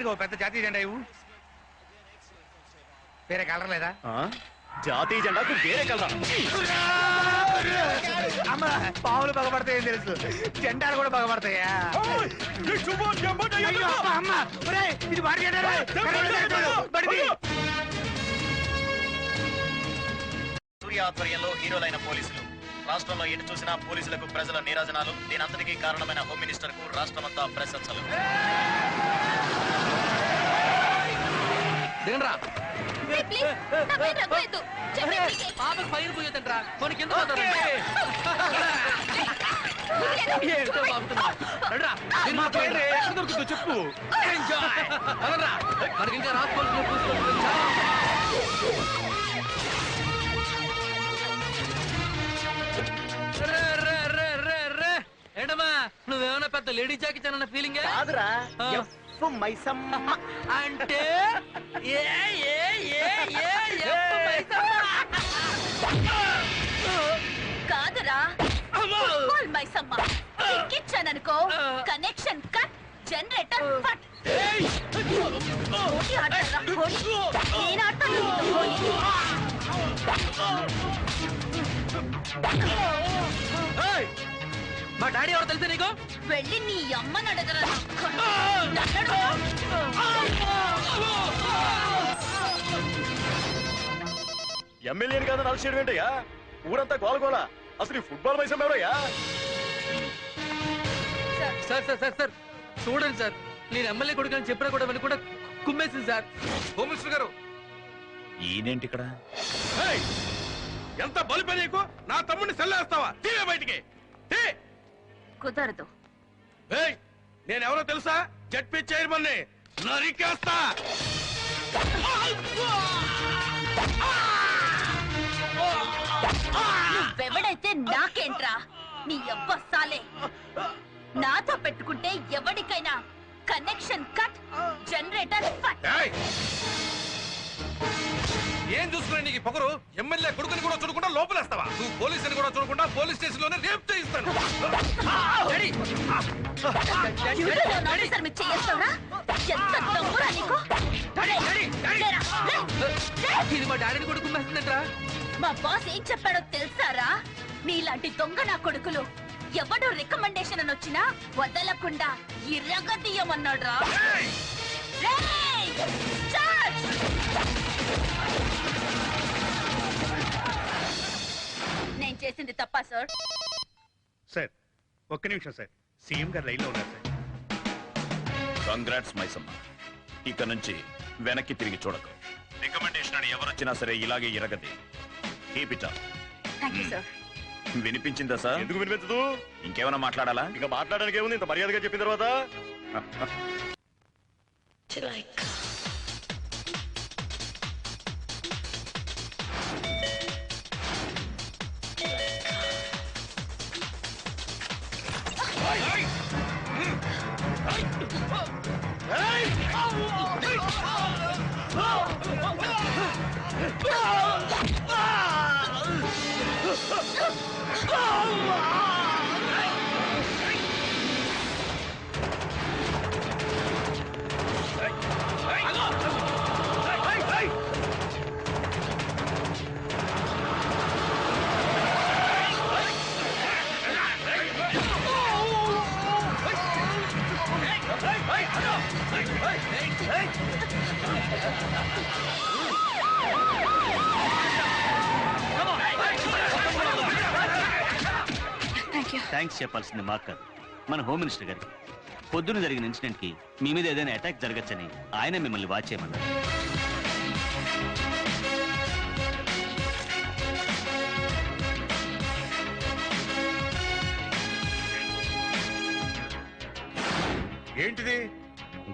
ఇదిగో పెద్ద జాతీయ జెండా ఇవ్వు. వేరే కలర్ లేదా? జాతీయ జెండాకు వేరే కలర్. అమ్మ పావులు బాగుపడతాయని తెలుసు, జెండాలు కూడా బాగుపడతాయా? ఇది వాడి జెండా. సూర్య ఆధ్వర్యంలో హీరోలైన పోలీసులు. రాష్ట్రంలో ఎటు చూసినా పోలీసులకు ప్రజల నీరాజనాలు. దీనంతటికీ కారణమైన హోమ్ మినిస్టర్ కు రాష్ట్రమంతా ప్రశంసలు. చెప్పు. ఏంటమ్మా నువ్వేమన్నా పెద్ద లేడీ జాకి చాలన్న ఫీలింగ్ కాదురా, అంటే కాదురా మైసమ్మ. ఎక్కిచ్చాననుకో కనెక్షన్ కట్, జనరేటర్ ఫట్. నేను ఆడతాను. మా డాడీ ఎవరు తెలుసా నీకు? వెళ్ళి నీ అమ్మని అడగరా. ఎమ్మెల్యేని కాదని అలసి చేయడం ఏంటయ్యా? ఊరంతా గోలగోల. అసలు ఈ ఫుట్బాల్ మైసం ఎవరయ్యా? సార్ సార్ సార్ సార్ చూడండి సార్, నేను ఎమ్మెల్యే కొడుకు అని చెప్పినా కూడా కూడా కుమ్మేసింది సార్. హోమ్ మినిస్టర్ గారు, ఈయనేంటి ఇక్కడ? ఎంత బలిపే నీకు? నా తమ్ముడిని సెల్లేస్తావా? తీవే బయటికి. కుదరదు. నేనెవరో తెలుసా? జడ్పీ చైర్మన్ ని నరికేస్తా. నువ్వెవడైతే నాకేంట్రా? నీ అబ్బ సాలే. నాతో పెట్టుకుంటే ఎవడికైనా కనెక్షన్ కట్, జనరేటర్ ఫట్. ఏం చూసుకున్నా నీకు పొగరు? ఎమ్మెల్యే కొడుకుని కూడా చూడకుండా లోపలేస్తావా? నువ్వు పోలీసుని కూడా చూడకుండా పోలీస్ స్టేషన్ లోనే రేప్ చేయిస్తాను. ఇది మా డాడీని కూడా కుమ్మేస్తుందంటరా. మా బాస్ ఏం చెప్పాడో తెలుసారా? నీలాంటి దొంగ నా కొడుకులు ఎవడో రికమెండేషన్ అని వచ్చినా వదలకుండా ఇరగదీయమన్నాడు రా. నేను చేసింది తప్పా సార్? సార్ ఒక్క నిమిషం సార్, సీఎం గారు లైన్లో ఉన్నారు సార్. కంగ్రాట్స్ మైసమ్మ. ఇక నుంచి వెనక్కి తిరిగి చూడకు. రికమెండేషన్ అని ఎవరొచ్చినా సరే ఇలాగే ఇరగది. Keep it up. Thank you sir. వినిపించిందా సార్? ఎందుకు వినిపించదు? ఇంకేమైనా మాట్లాడాలా? ఇంకా మాట్లాడడానికి ఏముంది? ఇంత మర్యాదగా చెప్పిన తర్వాత థ్యాంక్స్ చెప్పాల్సింది మాకు కాదు, మన హోమ్ మినిస్టర్ గారికి. పొద్దున జరిగిన ఇన్సిడెంట్ కి మీ మీద ఏదైనా అటాక్ జరగచ్చని ఆయన మిమ్మల్ని వాచ్ చేయమన్నారు. ఏంటిది?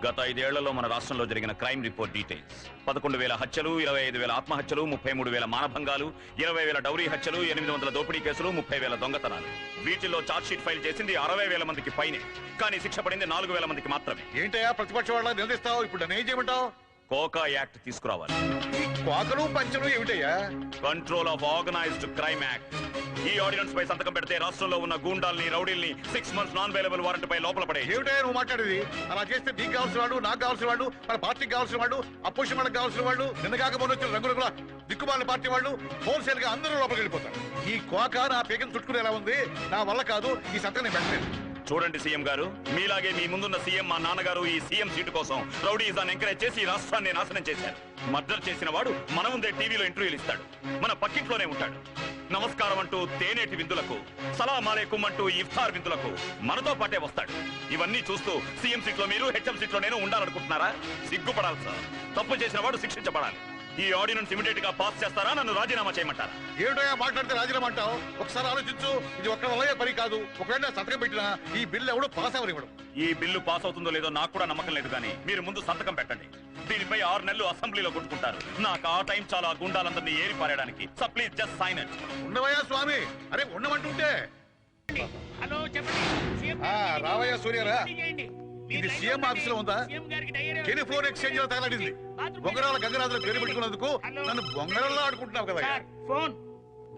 గత 5 ఏళ్లలో మన రాష్ట్రంలో జరిగిన క్రైమ్ రిపోర్ట్ డీటెయిల్స్. 11,000 హత్యలు, 25,000 ఆత్మహత్యలు, 33,000 మానభంగాలు, 20,000 డౌరీ హత్యలు, 800 దోపిడీ కేసులు, 30,000 దొంగతనాలు. వీటిల్లో చార్జ్ షీట్ ఫైల్ చేసింది 60,000 మందికి పైనే, కానీ శిక్ష పడింది 4,000 మందికి మాత్రమే. ఏంటయ్యా ప్రతిపక్ష వాళ్ళ నిలదీస్తావు? ఇప్పుడు నన్ను ఏం చేయమంటావు? కోకా యాక్ట్ తీసుకురావాలి. కోకలు పంచలు ఏమిటయ్యా? Control of organised crime act. ఈ ఆర్డినెన్స్ పై సంతకం పెడితే రాష్ట్రంలో ఉన్న గూండాల్ని రౌడీల్ని 6 months నాన్ అవైలబుల్ వారెంట్ పై లోపల పడే. ఏమిటయ్యా నువ్వు మాట్లాడేది? అలా చేస్తే నీకు కావాల్సిన వాడు, నాకు కావాల్సిన వాడు, మన పార్టీకి కావాల్సిన వాడు, అపోజిషన్ వాళ్ళకి కావాల్సిన వాళ్ళు, నిన్న కాకపోతే వచ్చిన రంగుల దిక్కుమాల పార్టీ వాళ్ళు హోల్సేల్ గా అందరూ లోపలికి వెళ్ళిపోతారు. ఈ కోక నా పేకను చుట్టుకునేలా ఉంది. నా వల్ల కాదు, ఈ సంతకం నేను పెట్టలేదు. చూడండి సీఎం గారు, మీలాగే మీ ముందున్న సీఎం మా నాన్నగారు ఈ సీఎం సీటు కోసం రౌడీజాన్ని ఎంకరేజ్ చేసి ఈ రాష్ట్రాన్ని నాశనం చేశారు. మర్డర్ చేసిన వాడు మన ముందే టీవీలో ఇంటర్వ్యూలు ఇస్తాడు, మన పక్కింట్లోనే ఉంటాడు. నమస్కారం అంటూ తేనేటి విందులకు, సలాం అలైకుం అంటూ ఇఫ్తార్ విందులకు మనతో పాటే వస్తాడు. ఇవన్నీ చూస్తూ సీఎం సీట్లో మీరు, హెచ్ఎం సీట్లో నేను ఉండాలనుకుంటున్నారా? సిగ్గుపడాలి సార్. తప్పు చేసిన వాడు శిక్షించబడాలి. ఈ ఆర్డినెన్స్ ఇమిడియట్ గా పాస్ చేస్తారా, నన్ను రాజీనామా చేయమంటారా? ఏమిటయ్యా మాట్లాడితే రాజీనామా అంటావు? ఒకసారి ఆలోచించు. ఇది ఒక్క వల్ల పని కాదు. ఒకవేళ సంతకం పెట్టినా ఈ బిల్లు ఎవడు పాస్ అవ్వనివ్వడు. ఈ బిల్లు పాస్ అవుతుందో లేదో నాకు కూడా నమ్మకం లేదు, కానీ మీరు ముందు సంతకం పెట్టండి. దీనిపై 6 నెలలు అసెంబ్లీలో కొట్టుకుంటారు. నాకు ఆ టైం చాలా గుండాలందరినీ ఏరి పారేయడానికి. So please just sign it. ఉండవయ్యా స్వామి. అరే ఉండమంటుంటే. హలో చెప్పండి. రావయ్యా సూర్యరా. ఇది సీఎం ఆఫీస్ లో ఉందా? టెలిఫోన్ ఎక్స్చేంజ్ లో తగలడింది. బొంగరాల గంగరాజులో పేరు పెట్టుకున్నందుకు నన్ను బొంగరాల్లో ఆడుకుంటున్నావు కదా. ఫోన్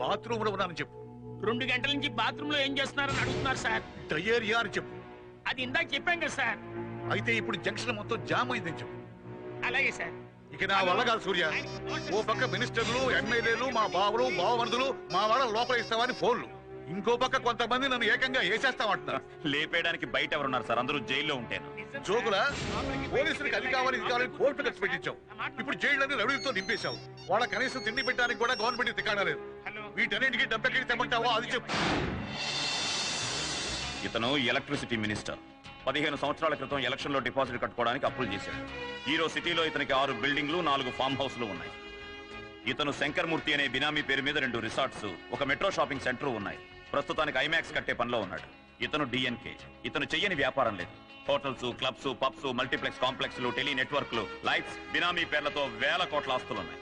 బాత్రూమ్ లో ఉన్నానని చెప్పు. 2 గంటల నుంచి బాత్రూమ్ లో ఏం చేస్తున్నారని అడుగుతున్నారు సార్. డయేరియా అని చెప్పు. అది ఇందాక చెప్పాం కదా సార్. అయితే ఇప్పుడు జంక్షన్ మొత్తం జామ్ అయిందని చెప్పు. అలాగే సార్. ఇక నా వల్ల కాదు సూర్య. ఓ పక్క మినిస్టర్లు, ఎమ్మెల్యేలు, మా బావులు, బావమరుదులు, మా వాళ్ళ లోపల ఇస్తామని ఫోన్లు. ఇంకో పక్క కొంతమంది నన్ను ఏకంగా వేసేస్తామంటున్నారు. లేపేయడానికి బయట ఎవరున్నారు సార్? అందరూ జైల్లో ఉంటాను. జోకులా? పోలీసులకు అది కావాలి, ఇది కావాలని కోర్టు ఖర్చు పెట్టించావు. ఇప్పుడు జైళ్ళని రౌడీలతో నింపేశావు. వాళ్ళ కనీసం తిండి పెట్టడానికి కూడా గవర్నమెంట్ తికాడలేదు. వీటన్నింటికి డబ్బెక్కడికి తెమ్మంటావో అది చెప్పు. ఇతను ఎలక్ట్రిసిటీ మినిస్టర్. 15 సంవత్సరాల క్రితం ఎలక్షన్ లో డిపాజిట్ కట్టుకోవడానికి అప్పులు చేశాడు. ఈరోజు సిటీలో ఇతనికి 6 బిల్డింగ్లు, 4 ఫామ్ హౌస్లు ఉన్నాయి. ఇతను శంకర్మూర్తి అనే బినామీ పేరు మీద 2 రిసార్ట్స్, ఒక మెట్రో షాపింగ్ సెంటర్ ఉన్నాయి. ప్రస్తుతానికి ఐమాక్స్ కట్టే పనిలో ఉన్నాడు. ఇతను డిఎన్కే. ఇతను చెయ్యని వ్యాపారం లేదు. హోటల్స్, క్లబ్స్, పబ్స్, మల్టీప్లెక్స్ కాంప్లెక్స్లు, టెలి నెట్వర్క్లు, లైట్స్, బినామీ పేర్లతో వేల కోట్ల ఆస్తులున్నాయి.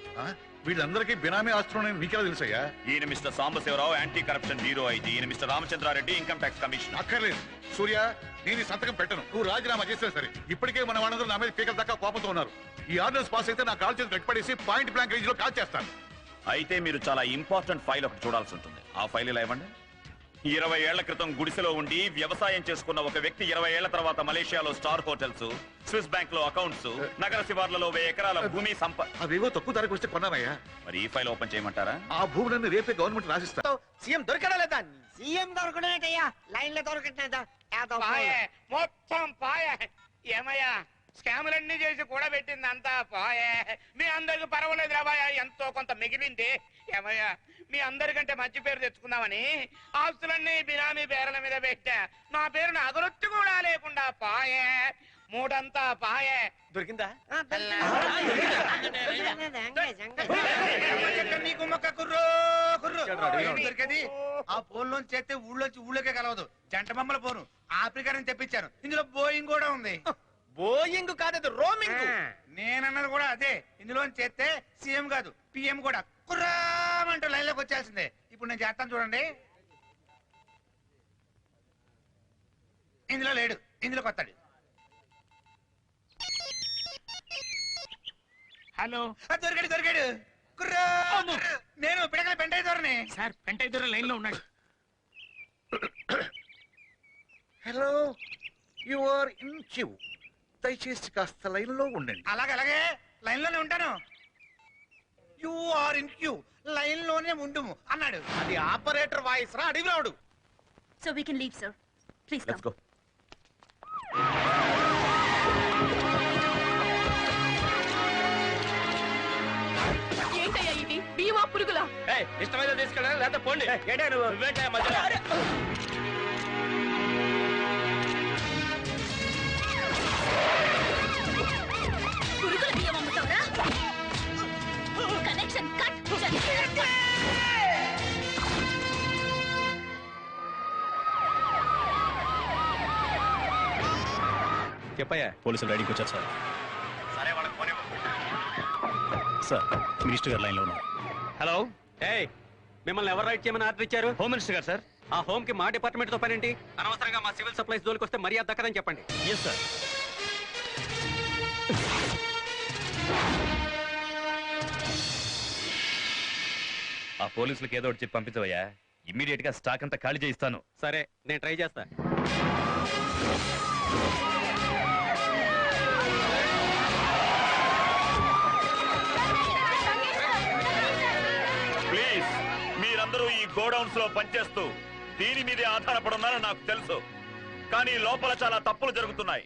వీళ్ళందరికీ బినామీ ఆస్తులు నీకెలా తెలుసయ్యా? ఈయన mister Sambasivarao, anti corruption bureau IG. ఈయన mister Ramachandrareddy, income tax commissioner. అక్కర్లేదు సూర్య, నేను ఈ సంతకం పెట్టను. నువ్వు రాజీనామా చేస్తే సరే. ఇప్పటికే మన వాళ్ళందరూ నా మీద పీకల దాకా కోపంతో ఉన్నారు. ఈ ఆర్డర్స్ పాస్ అయితే నా కాల్ చేసి గట్టిపడేసి పాయింట్ బ్లాంక్ రేంజ్ లో కాల్ చేస్తాను. అయితే మీరు చాలా ఇంపార్టెంట్ ఫైల్ ఒకటి చూడాల్సి ఉంటుంది. ఆ ఫైల్ ఇలా ఇవ్వండి. 20 ఏళ్ల క్రితం గుడిసెలో ఉండి వ్యవసాయం చేసుకున్న ఒక వ్యక్తి 20 ఏళ్ల తర్వాత మలేషియాలో స్టార్ హోటల్స్, స్విస్ బ్యాంక్ లో అకౌంట్స్, నగర శివార్లలో 1000 ఎకరాల భూమి అవేవో తక్కువ ధరకు వస్తే కొన్నానయ్యా. మరి ఈ ఫైల్ ఓపెన్ చేయమంటారా? ఆ భూములన్నీ రేపే గవర్నమెంట్ రాసిస్తా. సీఎం దొరకడా లేదా? సీఎం దొరకడేటయ్యా, లైన్ లో దొరకట్లేదా? మొత్తం పాయే. ఏమయ్యా, స్కాములన్నీ చేసి కూడా పెట్టింది అంతా పాయే. మీ అందరికి పర్వాలేదు రాబాయా, ఎంతో కొంత మిగిలింది. ఏమయ్యా, మీ అందరికంటే మంచి పేరు తెచ్చుకుందామని ఆస్తులన్నీ బినామీ పేర్ల మీద పెట్టా. నా పేరును అగరొత్తి కూడా లేకుండా పాయే. మూడంతా పాయే. దొరికిందా? నీకు మొక్క కుర్రో కుర్రో దొరికేది ఆ ఫోన్ లోంచి చేస్తే ఊళ్ళోంచి ఊళ్ళోకే కలవదు. జంట బొమ్మల ఫోను ఆఫ్రికా నుంచి తెప్పించాను. ఇందులో బోయింగ్ కూడా ఉంది. బోయింగ్ కాదు, రోమింగ్. నేనన్నది కూడా అదే. ఇందులో చేస్తే సీఎం కాదు, పిఎం కూడా కుర్రామంటూ లైన్ లోకి వచ్చేసిందే. ఇప్పుడు నేను చేస్తాను చూడండి. ఇందులో లేడు, ఇందులోకి వస్తాడు. హలో, దొరికాడు కుర్రా. నేను పిడకల పెంటయ్య ధోరణి సార్. పెంటయ్య దూరం లైన్ లో ఉన్నాడు. Hello, you are in queue. దయచేసి కాస్త లైన్ లో ఉండండి. అలాగే లైన్ లోనే ఉంటాను. You are in queue, line లోనే ఉండుము అన్నాడు. అది ఆపరేటర్ వాయిస్ రా, అడిగినాడు. So we can leave, sir. Please come. Let's go. ఏంటయ్యా ఇది? బియ్యమా పురుగులా? ఇష్టమైన తీసుకెళ్ళా లేదా పోండి. పురుగుల బియ్యం అమ్ముతావురా? Connection cut. చెప్పయ్యా. పోలీసులు రైడింగ్కి వచ్చారు సార్. సార్, మినిస్టర్ గారు లైన్లో ఉన్నారు. హలో, మిమ్మల్ని ఎవరు రైట్ చేయమని ఆర్డర్ ఇచ్చారు? హోమ్ మినిస్టర్ గారు సార్. ఆ హోమ్ కి మా డిపార్ట్మెంట్ తో పనేంటి? అనవసరంగా మా సివిల్ సప్లైస్ జోలికి వస్తే మర్యాద దక్కదని చెప్పండి. Yes sir. ఆ పోలీసులకు ఏదో ఒకటి చెప్పి పంపించవయ్యా. ఇమ్మీడియట్ గా స్టాక్ అంతా ఖాళీ చేయిస్తాను. సరే నేను ట్రై చేస్తా. ప్లీజ్ మీరందరూ ఈ గోడౌన్స్ లో పనిచేస్తూ దీని మీదే ఆధారపడున్నారని నాకు తెలుసు. కానీ లోపల చాలా తప్పులు జరుగుతున్నాయి.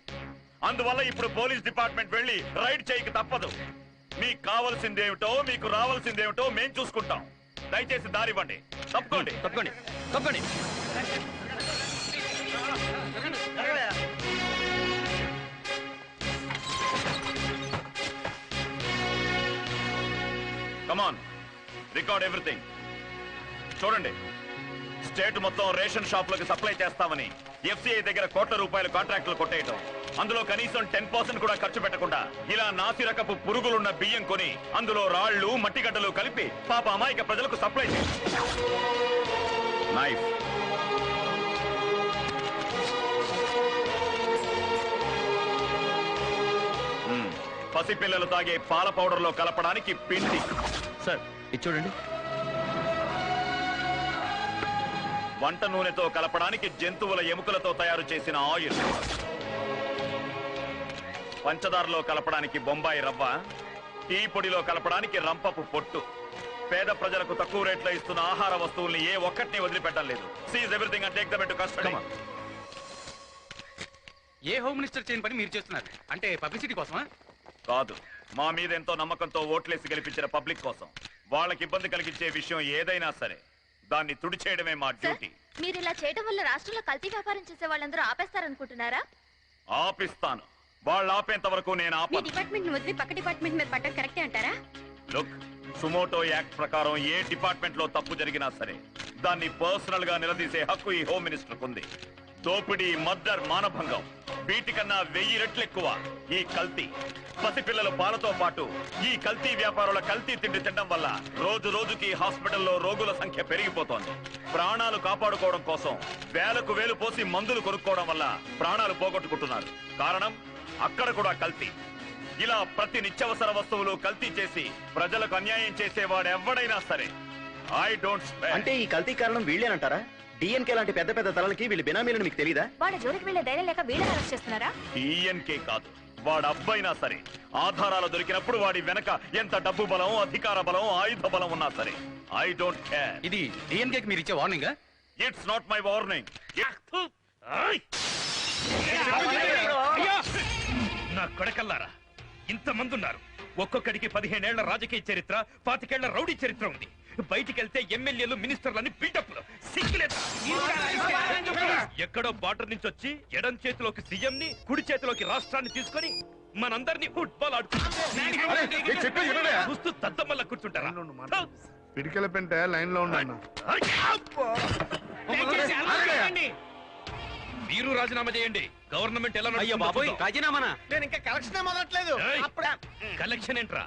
అందువల్ల ఇప్పుడు పోలీస్ డిపార్ట్మెంట్ వెళ్ళి రైడ్ చేయక తప్పదు. మీకు కావాల్సిందేమిటో మీకు రావాల్సిందేమిటో మేం చూసుకుంటాం. దయచేసి దారివ్వండి. తప్పుకోండి. తప్పకండి తప్పకండి. కమాన్, రికార్డ్ ఎవ్రీథింగ్. చూడండి, స్టేట్ మొత్తం రేషన్ షాపులకు సప్లై చేస్తామని ఎఫ్సిఐ దగ్గర కోట్ల రూపాయల కాంట్రాక్టులు కొట్టేయటం, అందులో కనీసం 10% కూడా ఖర్చు పెట్టకుండా ఇలా నాసిరకపు పురుగులున్న బియ్యం కొని అందులో రాళ్లు మట్టిగడ్డలు కలిపి పాప అమాయక ప్రజలకు సప్లై చేస్తారు. నైఫ్, పసిపిల్లలు తాగే పాల పౌడర్ లో కలపడానికి పిండి. సార్ ఇది చూడండి. వంట నూనెతో కలపడానికి జంతువుల ఎముకలతో తయారు చేసిన ఆయిల్. పంచదారలో కలపడానికి బొంబాయి రవ్వ. టీ పొడిలో కలపడానికి రంపపు పొట్టు. పేద ప్రజలకు తక్కువ రేట్లో ఇస్తున్న ఆహార వస్తువుల్ని ఏ ఒక్కటిని వదిలిపెట్టడం లేదు. Seize everything and take them into custody. A home minister చేయని పని మీరు చేస్తున్నారు? అంటే పబ్లిసిటీ కోసమా? కాదు, మా మీద ఎంతో నమ్మకంతో ఓట్లేసి గెలిపించిన పబ్లిక్ కోసం. వాళ్ళకి ఇబ్బంది కలిగించే విషయం ఏదైనా సరే దాన్ని తుడిచేయడమే మా డ్యూటీ. మీరు ఇలా చేయడం వల్ల రాష్ట్రంలో కల్తీ వ్యాపారం చేసే వాళ్ళందరూ ఆపేస్తారనుకుంటున్నారా? ఆపిస్తాను. వాళ్ళు ఆపేంత వరకు నేను మీ ఆపను. డిపార్ట్మెంట్ వదిలి పక్క డిపార్ట్మెంట్ మీద పట్టడం కరెక్టే అంటారా? లుక్, సుమోటో యాక్ట్ ప్రకారం ఏ డిపార్ట్మెంట్ లో తప్పు జరిగినా సరే దాన్ని పర్సనల్ గా నిలదీసే హక్కు ఈ హోమ్ మినిస్టర్ ఉంది. దోపిడీ, మర్డర్, మానభంగం వీటికన్నా 1000 రెట్లు ఎక్కువ ఈ కల్తీ. పసిపిల్లల పాలతో పాటు ఈ కల్తీ వ్యాపారుల కల్తీ తిండి తినడం వల్ల రోజు రోజుకి హాస్పిటల్లో రోగుల సంఖ్య పెరిగిపోతోంది. ప్రాణాలు కాపాడుకోవడం కోసం వేలకు వేలు పోసి మందులు కొనుక్కోవడం వల్ల ప్రాణాలు పోగొట్టుకుంటున్నారు. కారణం అక్కడ కూడా కల్తీ. ఇలా ప్రతి నిత్యవసర వస్తువులు కల్తీ చేసి ప్రజలకు అన్యాయం చేసేవాడు ఎవడైనా సరే ఐ డోంట్ స్పేర్. అంటే ఈ కల్తీ కారణం వీళ్ళేనంటారా? డిఎన్కే లాంటి పెద్ద పెద్ద తలలకి వీళ్ళు బినామీలను మీకు తెలీదా? వాళ్ళ జోలికి వెళ్ళే ధైర్యం లేక వీళ్ళని అరెస్ట్ చేస్తున్నారా? డిఎన్కే కాదు, వాడు అబ్బైనా సరే ఆధారాలు దొరికినప్పుడు వాడి వెనక ఎంత డబ్బు బలం, అధికార బలం, ఆయుధ బలం ఉన్నా సరే ఐ డోంట్ కేర్. ఇది డిఎన్కే మీరు ఇచ్చే warning? It's not my warning. నా కొడకల్లారా, ఇంతమంది ఉన్నారు. ఒక్కొక్కడికి 15 ఏళ్ల రాజకీయ చరిత్ర, 25 ఏళ్ల రౌడీ చరిత్ర ఉంది. బయటికి వెళ్తే ఎమ్మెల్యేలు, మినిస్టర్లని బిల్డప్లు. సిగ్గులేదా? ఎక్కడో బార్డర్ నుంచి వచ్చి ఎడం చేతిలోకి సీఎం ని, కుడి చేతిలోకి రాష్ట్రాన్ని తీసుకొని మనందరినీ ఫుట్బాల్ చూస్తూ దద్దమల్ల కూర్చుంటారా? పిడికెల పెంట లైన్ లో ఉన్నా. మీరు రాజీనామా చేయండి. గవర్నమెంట్ ఎలా అయ్యో బాబోయ్, రాజీనామానా? నేను ఇంకా కలెక్షన్ మొదలట్లేదు. కలెక్షన్ ఏంట్రా?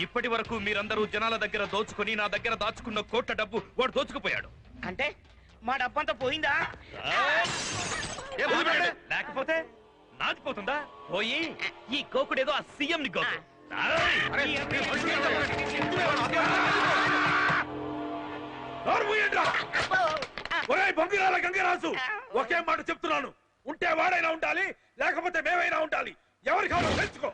ఇప్పటి వరకు మీరందరూ జనాల దగ్గర దోచుకొని నా దగ్గర దాచుకున్న కోట్ల డబ్బు వాడు దోచుకుపోయాడు. అంటే మా డబ్బంతా పోయిందా? లేకపోతే నాదిపోతుందా? పోయి ఈ గోకుడేదో ఆ సీఎం ని గోకు. గంగరాజు, ఒకే మాట చెప్తున్నాను. ఉంటే వాడైనా ఉండాలి, లేకపోతే మేమైనా ఉండాలి. ఎవరి కావాలో తెలుసుకో.